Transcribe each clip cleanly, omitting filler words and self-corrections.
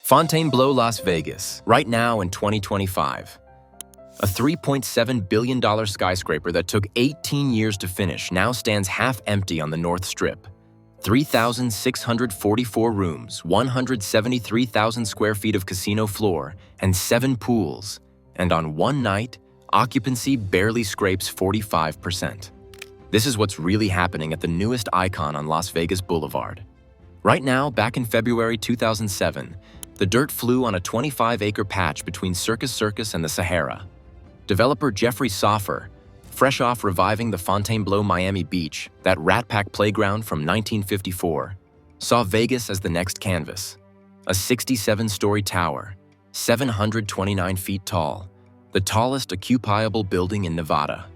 Fontainebleau Las Vegas, right now in 2025. A $3.7 billion skyscraper that took 18 years to finish now stands half empty on the North Strip. 3,644 rooms, 173,000 square feet of casino floor, and 7 pools. And on one night, occupancy barely scrapes 45%. This is what's really happening at the newest icon on Las Vegas Boulevard. Right now, back in February 2007, the dirt flew on a 25-acre patch between Circus Circus and the Sahara. Developer Jeffrey Soffer, fresh off reviving the Fontainebleau Miami Beach, that Rat Pack playground from 1954, saw Vegas as the next canvas. A 67-story tower, 729 feet tall, the tallest occupiable building in Nevada.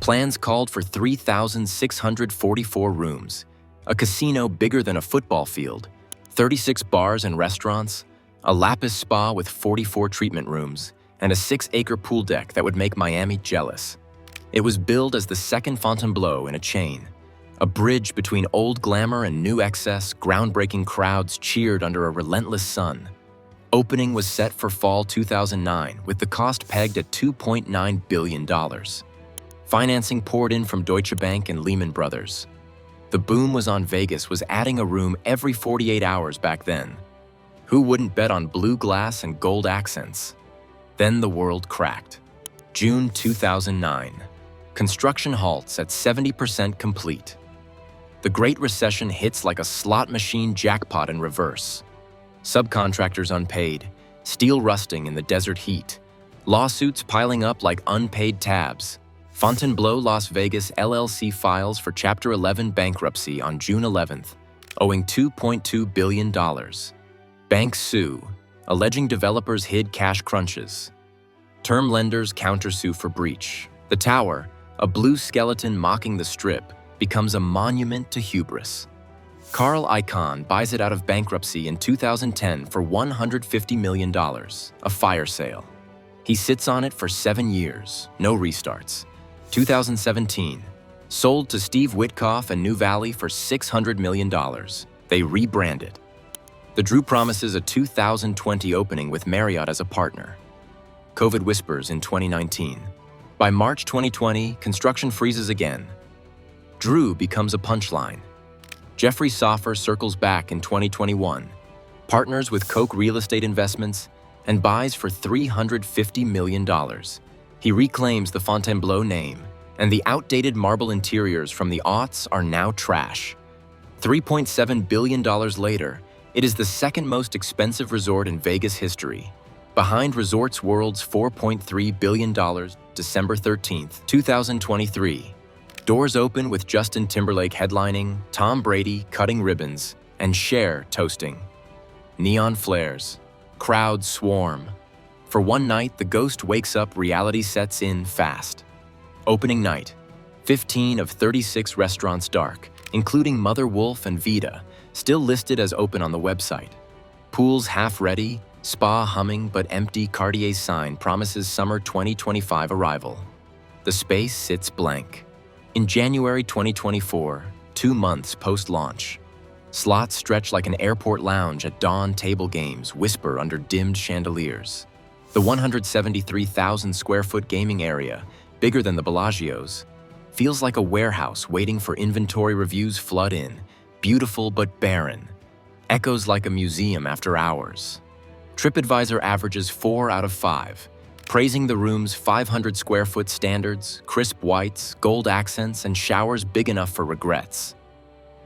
Plans called for 3,644 rooms, a casino bigger than a football field, 36 bars and restaurants, a Lapis spa with 44 treatment rooms, and a 6-acre pool deck that would make Miami jealous. It was billed as the second Fontainebleau in a chain. A bridge between old glamour and new excess, groundbreaking crowds cheered under a relentless sun. Opening was set for fall 2009, with the cost pegged at $2.9 billion. Financing poured in from Deutsche Bank and Lehman Brothers. The boom was on Vegas was adding a room every 48 hours back then. Who wouldn't bet on blue glass and gold accents? Then the world cracked. June 2009. Construction halts at 70% complete. The Great Recession hits like a slot machine jackpot in reverse. Subcontractors unpaid, steel rusting in the desert heat, lawsuits piling up like unpaid tabs. Fontainebleau Las Vegas LLC files for Chapter 11 bankruptcy on June 11th, owing $2.2 billion. Banks sue, alleging developers hid cash crunches. Term lenders countersue for breach. The tower, a blue skeleton mocking the Strip, becomes a monument to hubris. Carl Icahn buys it out of bankruptcy in 2010 for $150 million, a fire sale. He sits on it for 7 years, no restarts. 2017, sold to Steve Witkoff and New Valley for $600 million. They rebrand it. The Drew promises a 2020 opening with Marriott as a partner. COVID whispers in 2019. By March 2020, construction freezes again. Drew becomes a punchline. Jeffrey Soffer circles back in 2021, partners with Koch Real Estate Investments, and buys for $350 million. He reclaims the Fontainebleau name, and the outdated marble interiors from the aughts are now trash. $3.7 billion later, it is the second most expensive resort in Vegas history, behind Resorts World's $4.3 billion December 13, 2023. Doors open with Justin Timberlake headlining, Tom Brady cutting ribbons, and Cher toasting. Neon flares. Crowds swarm. For one night, the ghost wakes up, reality sets in fast. Opening night. 15 of 36 restaurants dark, including Mother Wolf and Vita, still listed as open on the website. Pools half ready, spa humming but empty. Cartier's sign promises summer 2025 arrival. The space sits blank. In January 2024, 2 months post-launch, slots stretch like an airport lounge at dawn. Table games whisper under dimmed chandeliers. The 173,000 square foot gaming area, bigger than the Bellagio's, feels like a warehouse waiting for inventory. Reviews flood in, beautiful but barren. Echoes like a museum after hours. TripAdvisor averages 4 out of 5, praising the room's 500 square foot standards, crisp whites, gold accents, and showers big enough for regrets.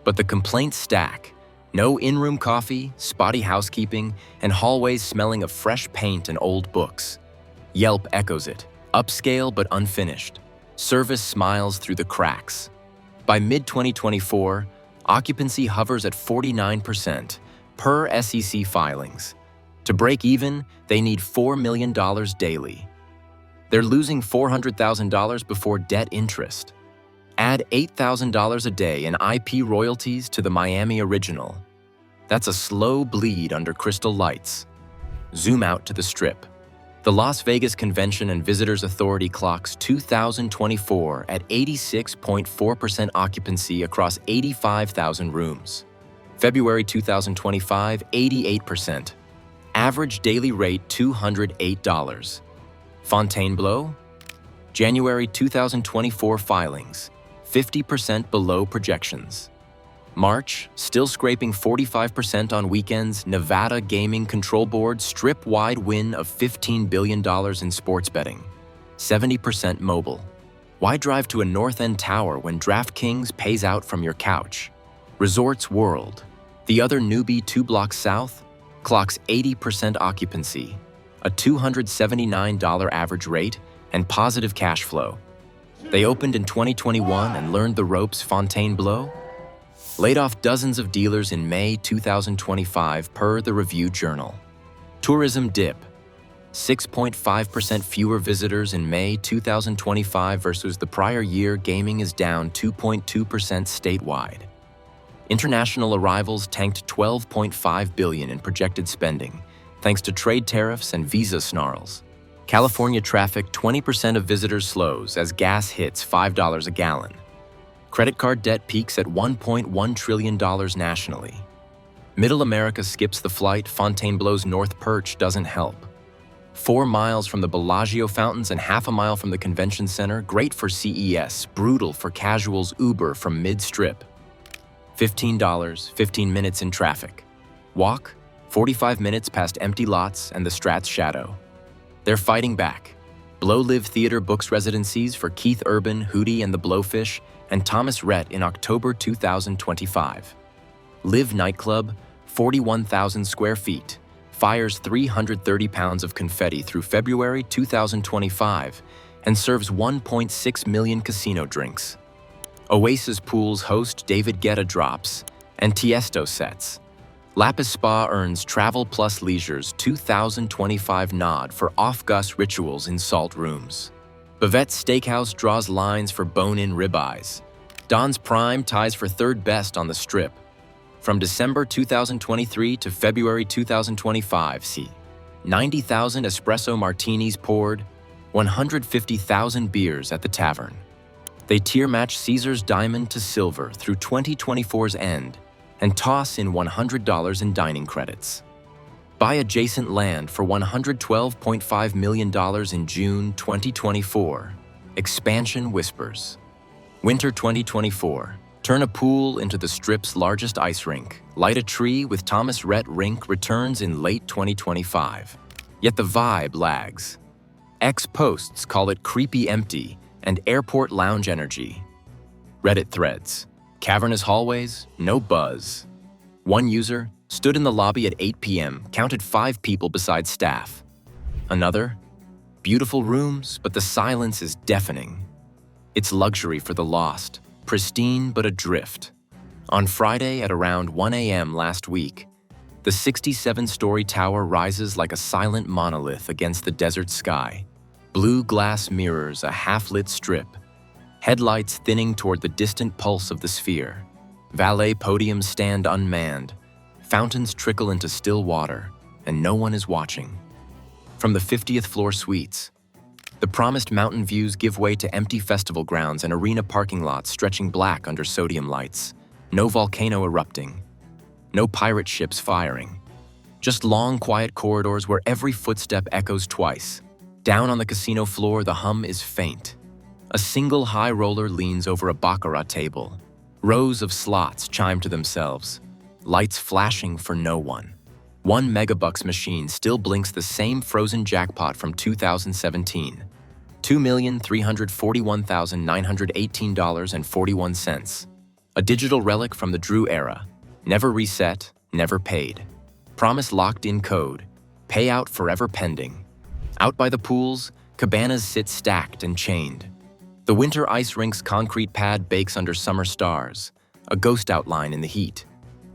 But the complaints stack. No in-room coffee, spotty housekeeping, and hallways smelling of fresh paint and old books. Yelp echoes it, upscale but unfinished. Service smiles through the cracks. By mid-2024, occupancy hovers at 49%, per SEC filings. To break even, they need $4 million daily. They're losing $400,000 before debt interest. Add $8,000 a day in IP royalties to the Miami original. That's a slow bleed under crystal lights. Zoom out to the Strip. The Las Vegas Convention and Visitors Authority clocks 2024 at 86.4% occupancy across 85,000 rooms. February 2025, 88%. Average daily rate $208. Fontainebleau, January 2024 filings, 50% below projections. March, still scraping 45% on weekends, Nevada Gaming Control Board strip-wide win of $15 billion in sports betting. 70% mobile. Why drive to a North End tower when DraftKings pays out from your couch? Resorts World, the other newbie 2 blocks south, clocks 80% occupancy, a $279 average rate, and positive cash flow. They opened in 2021 and learned the ropes. Fontainebleau laid off dozens of dealers in May 2025 per the Review Journal. Tourism dip. 6.5% fewer visitors in May 2025 versus the prior year. Gaming is down 2.2% statewide. International arrivals tanked $12.5 billion in projected spending, thanks to trade tariffs and visa snarls. California traffic 20% of visitors slows as gas hits $5 a gallon. Credit card debt peaks at $1.1 trillion nationally. Middle America skips the flight. Fontainebleau's North Perch doesn't help. 4 miles from the Bellagio fountains and half a mile from the convention center, great for CES, brutal for casuals. Uber from mid-strip. $15, 15 minutes in traffic. Walk, 45 minutes past empty lots and the Strat's shadow. They're fighting back. Blow Live Theater books residencies for Keith Urban, Hootie and the Blowfish, and Thomas Rhett in October 2025. Live nightclub, 41,000 square feet, fires 330 pounds of confetti through February 2025 and serves 1.6 million casino drinks. Oasis Pools host David Guetta drops and Tiesto sets. Lapis Spa earns Travel Plus Leisure's 2025 nod for off-Gus rituals in salt rooms. Bavette's Steakhouse draws lines for bone-in ribeyes. Don's Prime ties for third best on the Strip. From December 2023 to February 2025, see 90,000 espresso martinis poured, 150,000 beers at the tavern. They tier-match Caesar's Diamond to Silver through 2024's end and toss in $100 in dining credits. Buy adjacent land for $112.5 million in June 2024. Expansion whispers. Winter 2024. Turn a pool into the Strip's largest ice rink. Light a tree with Thomas Rhett Rink returns in late 2025. Yet the vibe lags. Ex-posts call it creepy empty and airport lounge energy. Reddit threads. Cavernous hallways, no buzz. One user stood in the lobby at 8 p.m., counted 5 people besides staff. Another, beautiful rooms, but the silence is deafening. It's luxury for the lost, pristine but adrift. On Friday at around 1 a.m. last week, the 67-story tower rises like a silent monolith against the desert sky. Blue glass mirrors a half-lit strip, headlights thinning toward the distant pulse of the sphere. Valet podiums stand unmanned, fountains trickle into still water, and no one is watching. From the 50th floor suites, the promised mountain views give way to empty festival grounds and arena parking lots stretching black under sodium lights. No volcano erupting, no pirate ships firing. Just long, quiet corridors where every footstep echoes twice. Down on the casino floor, the hum is faint. A single high roller leans over a baccarat table. Rows of slots chime to themselves, lights flashing for no one. One megabucks machine still blinks the same frozen jackpot from 2017. $2,341,918.41. A digital relic from the Drew era. Never reset, never paid. Promise locked-in code. Payout forever pending. Out by the pools, cabanas sit stacked and chained. The winter ice rink's concrete pad bakes under summer stars, a ghost outline in the heat.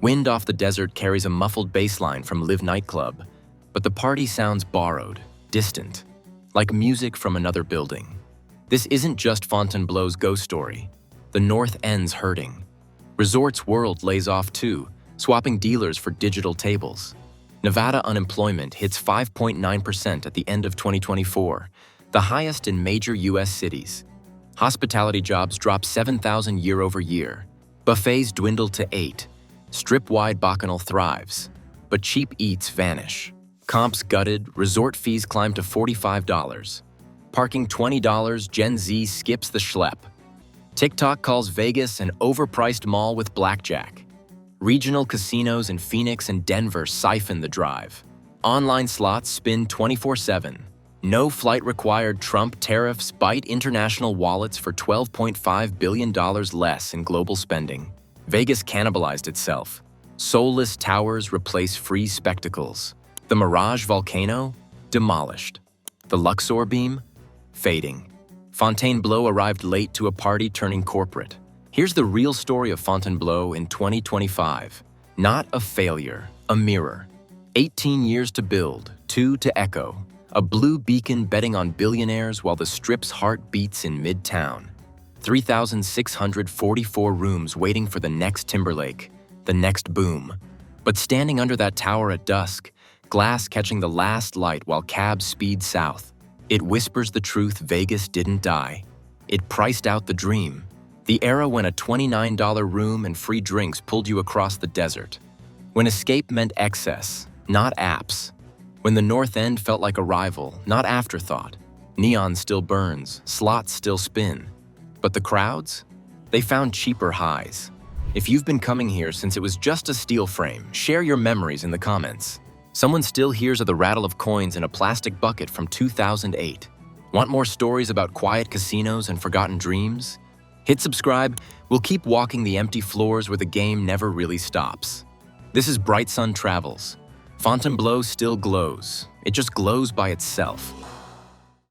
Wind off the desert carries a muffled bass line from Live nightclub, but the party sounds borrowed, distant, like music from another building. This isn't just Fontainebleau's ghost story. The North End's hurting. Resorts World lays off too, swapping dealers for digital tables. Nevada unemployment hits 5.9% at the end of 2024, the highest in major U.S. cities. Hospitality jobs drop 7,000 year over year. Buffets dwindle to 8. Strip-wide bacchanal thrives, but cheap eats vanish. Comps gutted, resort fees climb to $45. Parking $20, Gen Z skips the schlep. TikTok calls Vegas an overpriced mall with blackjack. Regional casinos in Phoenix and Denver siphon the drive. Online slots spin 24/7. No flight required Trump tariffs bite international wallets for $12.5 billion less in global spending. Vegas cannibalized itself. Soulless towers replace free spectacles. The Mirage volcano? Demolished. The Luxor beam? Fading. Fontainebleau arrived late to a party turning corporate. Here's the real story of Fontainebleau in 2025. Not a failure, a mirror. 18 years to build, 2 to echo. A blue beacon betting on billionaires while the Strip's heart beats in Midtown. 3,644 rooms waiting for the next Timberlake, the next boom. But standing under that tower at dusk, glass catching the last light while cabs speed south, it whispers the truth: Vegas didn't die. It priced out the dream. The era when a $29 room and free drinks pulled you across the desert. When escape meant excess, not apps. When the North End felt like a rival, not afterthought. Neon still burns, slots still spin. But the crowds? They found cheaper highs. If you've been coming here since it was just a steel frame, share your memories in the comments. Someone still hears of the rattle of coins in a plastic bucket from 2008. Want more stories about quiet casinos and forgotten dreams? Hit subscribe. We'll keep walking the empty floors where the game never really stops. This is Bright Sun Travels. Fontainebleau still glows. It just glows by itself.